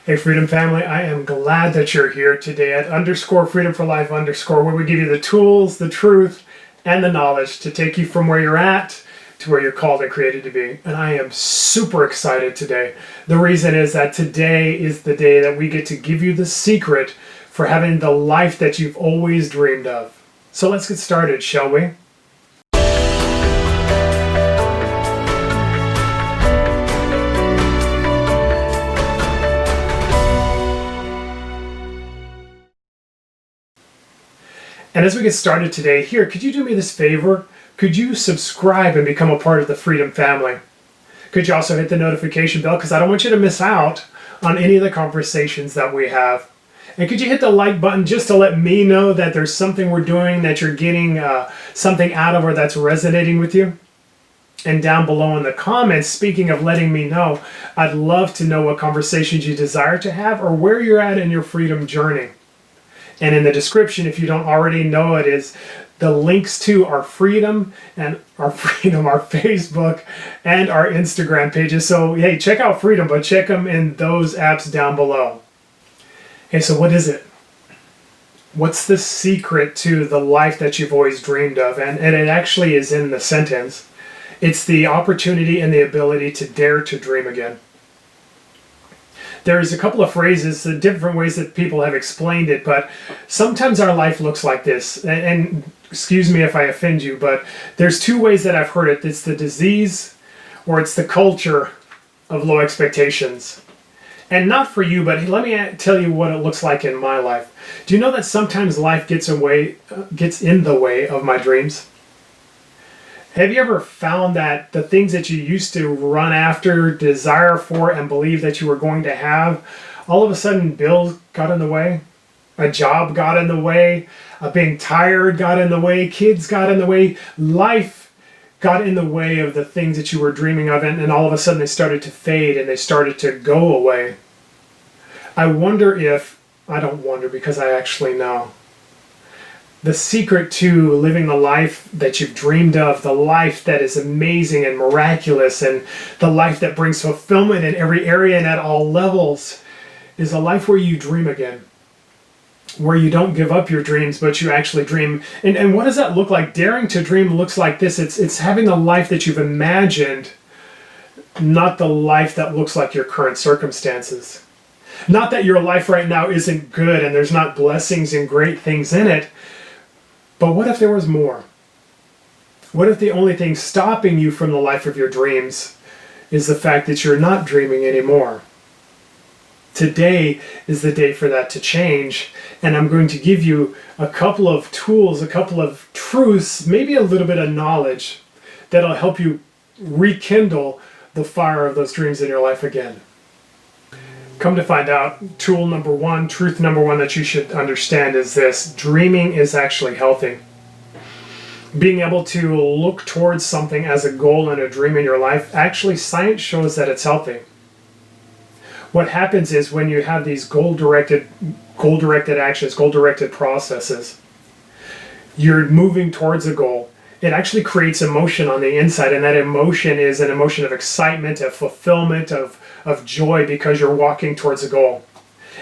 Hey Freedom Family, I am glad that you're here today at _freedom4life_, where we give you the tools, the truth, and the knowledge to take you from where you're at to where you're called and created to be. And I am super excited today. The reason is that today is the day that we get to give you the secret for having the life that you've always dreamed of. So let's get started, shall we? And as we get started today, here, could you do me this favor? Could you subscribe and become a part of the Freedom family? Could you also hit the notification bell? Because I don't want you to miss out on any of the conversations that we have. And could you hit the like button just to let me know that there's something we're doing, that you're getting something out of, or that's resonating with you? And down below in the comments, speaking of letting me know, I'd love to know what conversations you desire to have or where you're at in your freedom journey. And in the description, if you don't already know it, is the links to our Freedom, our Facebook, and our Instagram pages. So, hey, check out Freedom, but check them in those apps down below. Hey, so what is it? What's the secret to the life that you've always dreamed of? And it actually is in the sentence. It's the opportunity and the ability to dare to dream again. There's a couple of phrases, the different ways that people have explained it, but sometimes our life looks like this. And excuse me if I offend you, but there's two ways that I've heard it. It's the disease or it's the culture of low expectations. And not for you, but let me tell you what it looks like in my life. Do you know that sometimes life gets in the way of my dreams? Have you ever found that the things that you used to run after, desire for, and believe that you were going to have, all of a sudden bills got in the way, a job got in the way, being tired got in the way, kids got in the way, life got in the way of the things that you were dreaming of, and all of a sudden they started to fade and they started to go away. I don't wonder because I actually know. The secret to living the life that you've dreamed of, the life that is amazing and miraculous, and the life that brings fulfillment in every area and at all levels, is a life where you dream again. Where you don't give up your dreams, but you actually dream. And what does that look like? Daring to dream looks like this. It's having the life that you've imagined, not the life that looks like your current circumstances. Not that your life right now isn't good and there's not blessings and great things in it. But what if there was more? What if the only thing stopping you from the life of your dreams is the fact that you're not dreaming anymore? Today is the day for that to change, and I'm going to give you a couple of tools, a couple of truths, maybe a little bit of knowledge that'll help you rekindle the fire of those dreams in your life again. Come to find out, tool number one, truth number one that you should understand is this: dreaming is actually healthy. Being able to look towards something as a goal and a dream in your life, actually science shows that it's healthy. What happens is when you have these goal-directed actions, goal-directed processes, you're moving towards a goal. It actually creates emotion on the inside, and that emotion is an emotion of excitement, of fulfillment, of joy, because you're walking towards a goal.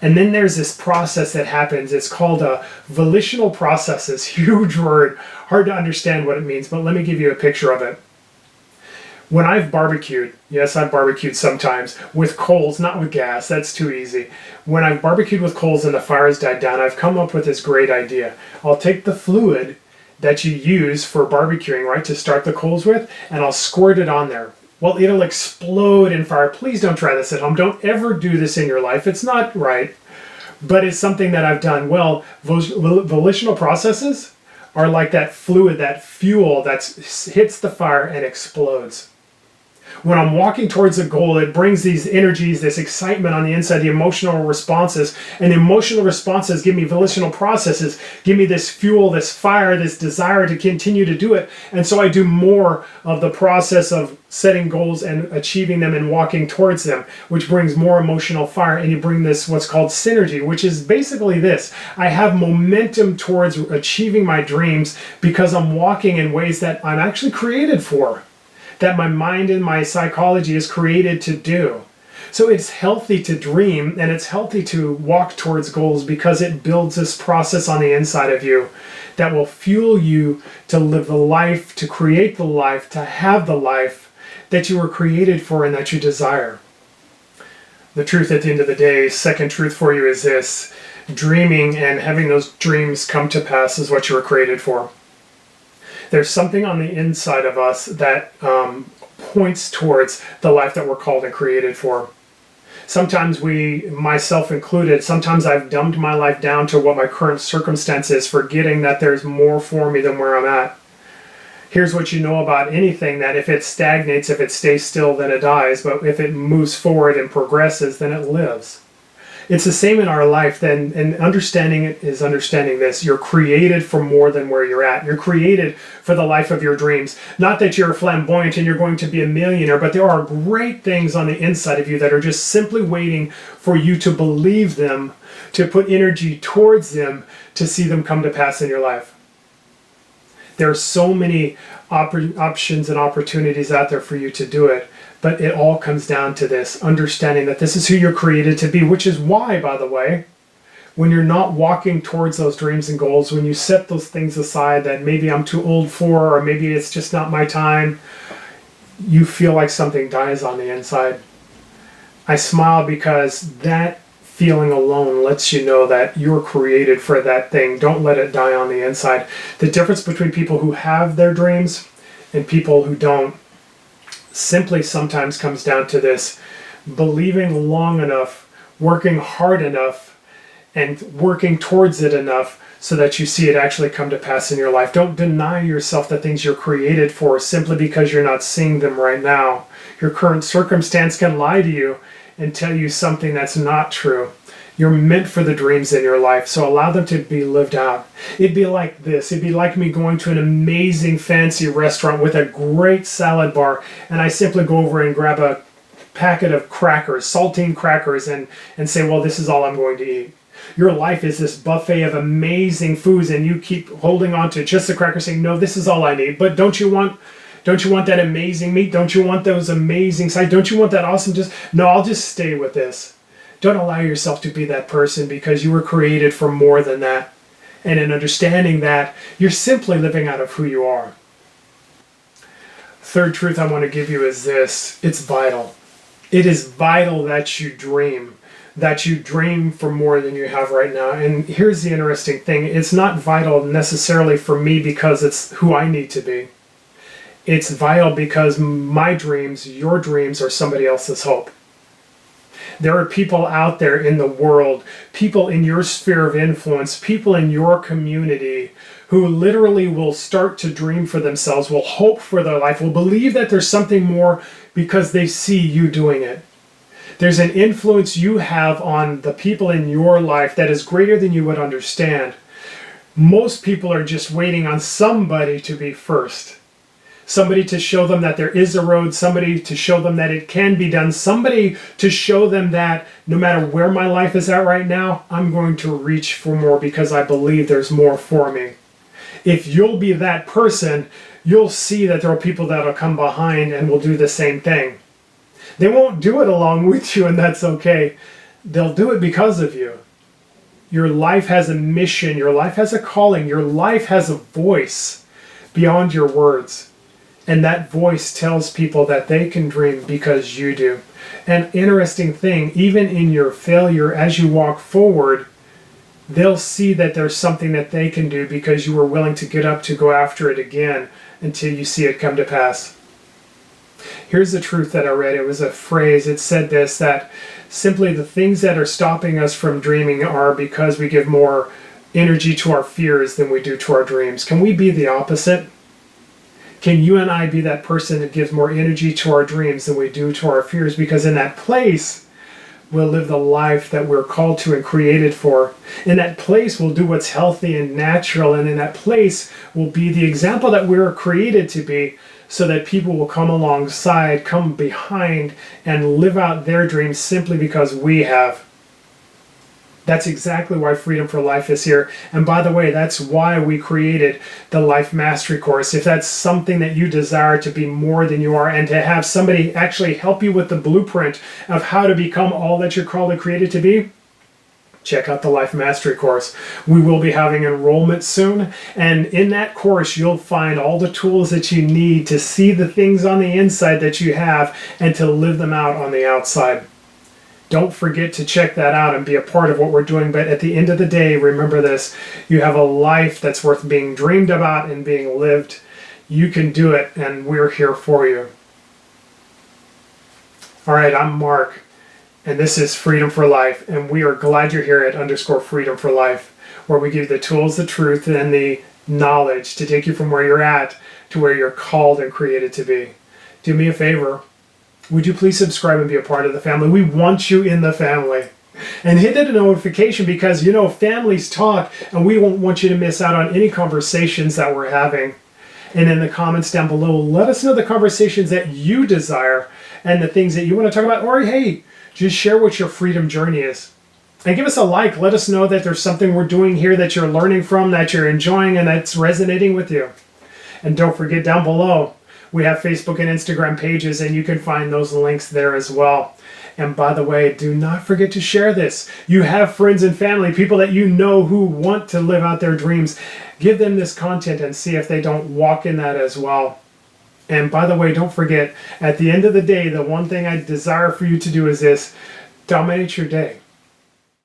And then there's this process that happens. It's called volitional processes. Huge word, hard to understand what it means, but let me give you a picture of it. When I've barbecued, yes, I've barbecued sometimes with coals, not with gas, that's too easy. When I've barbecued with coals and the fire has died down, I've come up with this great idea. I'll take the fluid that you use for barbecuing, right, to start the coals with, and I'll squirt it on there. Well, it'll explode in fire. Please don't try this at home. Don't ever do this in your life. It's not right, but it's something that I've done. Well, volitional processes are like that fluid, that fuel that hits the fire and explodes. When I'm walking towards a goal, it brings these energies, this excitement on the inside, the emotional responses, and the emotional responses give me volitional processes, give me this fuel, this fire, this desire to continue to do it. And so I do more of the process of setting goals and achieving them and walking towards them, which brings more emotional fire. And you bring this, what's called synergy, which is basically this: I have momentum towards achieving my dreams because I'm walking in ways that I'm actually created for, that my mind and my psychology is created to do. So it's healthy to dream, and it's healthy to walk towards goals, because it builds this process on the inside of you that will fuel you to live the life, to create the life, to have the life that you were created for and that you desire. The truth at the end of the day, second truth for you is this: dreaming and having those dreams come to pass is what you were created for. There's something on the inside of us that points towards the life that we're called and created for. Sometimes we, myself included, sometimes I've dumbed my life down to what my current circumstance is, forgetting that there's more for me than where I'm at. Here's what you know about anything: that if it stagnates, if it stays still, then it dies. But if it moves forward and progresses, then it lives. It's the same in our life then, and understanding it is understanding this: you're created for more than where you're at. You're created for the life of your dreams. Not that you're flamboyant and you're going to be a millionaire, but there are great things on the inside of you that are just simply waiting for you to believe them, to put energy towards them, to see them come to pass in your life. There are so many options and opportunities out there for you to do it. But it all comes down to this, understanding that this is who you're created to be, which is why, by the way, when you're not walking towards those dreams and goals, when you set those things aside that maybe I'm too old for, or maybe it's just not my time, you feel like something dies on the inside. I smile because that feeling alone lets you know that you're created for that thing. Don't let it die on the inside. The difference between people who have their dreams and people who don't simply sometimes comes down to this: believing long enough, working hard enough, and working towards it enough so that you see it actually come to pass in your life. Don't deny yourself the things you're created for simply because you're not seeing them right now. Your current circumstance can lie to you and tell you something that's not true. You're meant for the dreams in your life, so allow them to be lived out. It'd be like this. It'd be like me going to an amazing fancy restaurant with a great salad bar, and I simply go over and grab a packet of crackers, saltine crackers, and say, well, this is all I'm going to eat. Your life is this buffet of amazing foods, and you keep holding on to just the crackers, saying, no, this is all I need. But don't you want that amazing meat? Don't you want those amazing sides? Don't you want that awesome no, I'll just stay with this. Don't allow yourself to be that person, because you were created for more than that. And in understanding that, you're simply living out of who you are. Third truth I want to give you is this: it's vital. It is vital that you dream for more than you have right now. And here's the interesting thing: it's not vital necessarily for me because it's who I need to be. It's vital because my dreams, your dreams, are somebody else's hope. There are people out there in the world, people in your sphere of influence, people in your community who literally will start to dream for themselves, will hope for their life, will believe that there's something more because they see you doing it. There's an influence you have on the people in your life that is greater than you would understand. Most people are just waiting on somebody to be first. Somebody to show them that there is a road, somebody to show them that it can be done, somebody to show them that no matter where my life is at right now, I'm going to reach for more because I believe there's more for me. If you'll be that person, you'll see that there are people that will come behind and will do the same thing. They won't do it along with you, and that's okay. They'll do it because of you. Your life has a mission, your life has a calling, your life has a voice beyond your words. And that voice tells people that they can dream because you do. An interesting thing, even in your failure, as you walk forward, they'll see that there's something that they can do because you were willing to get up to go after it again until you see it come to pass. Here's the truth that I read. It was a phrase. It said this, that simply the things that are stopping us from dreaming are because we give more energy to our fears than we do to our dreams. Can we be the opposite? Can you and I be that person that gives more energy to our dreams than we do to our fears? Because in that place, we'll live the life that we're called to and created for. In that place, we'll do what's healthy and natural. And in that place, we'll be the example that we're created to be, so that people will come alongside, come behind, and live out their dreams simply because we have. That's exactly why Freedom for Life is here. And by the way, that's why we created the Life Mastery course. If that's something that you desire to be more than you are and to have somebody actually help you with the blueprint of how to become all that you're called and created to be, check out the Life Mastery course. We will be having enrollment soon, and in that course you'll find all the tools that you need to see the things on the inside that you have and to live them out on the outside. Don't forget to check that out and be a part of what we're doing. But at the end of the day, remember this: you have a life that's worth being dreamed about and being lived. You can do it, and we're here for you. All right, I'm Mark, and this is Freedom for Life, and we are glad you're here at _Freedom for Life, where we give you the tools, the truth, and the knowledge to take you from where you're at to where you're called and created to be. Do me a favor. Would you please subscribe and be a part of the family? We want you in the family. And hit that notification because, you know, families talk, and we won't want you to miss out on any conversations that we're having. And in the comments down below, let us know the conversations that you desire and the things that you want to talk about. Or, hey, just share what your freedom journey is. And give us a like. Let us know that there's something we're doing here that you're learning from, that you're enjoying, and that's resonating with you. And don't forget, down below, we have Facebook and Instagram pages, and you can find those links there as well. And by the way, do not forget to share this. You have friends and family, people that you know who want to live out their dreams. Give them this content and see if they don't walk in that as well. And by the way, don't forget, at the end of the day, the one thing I desire for you to do is this: dominate your day.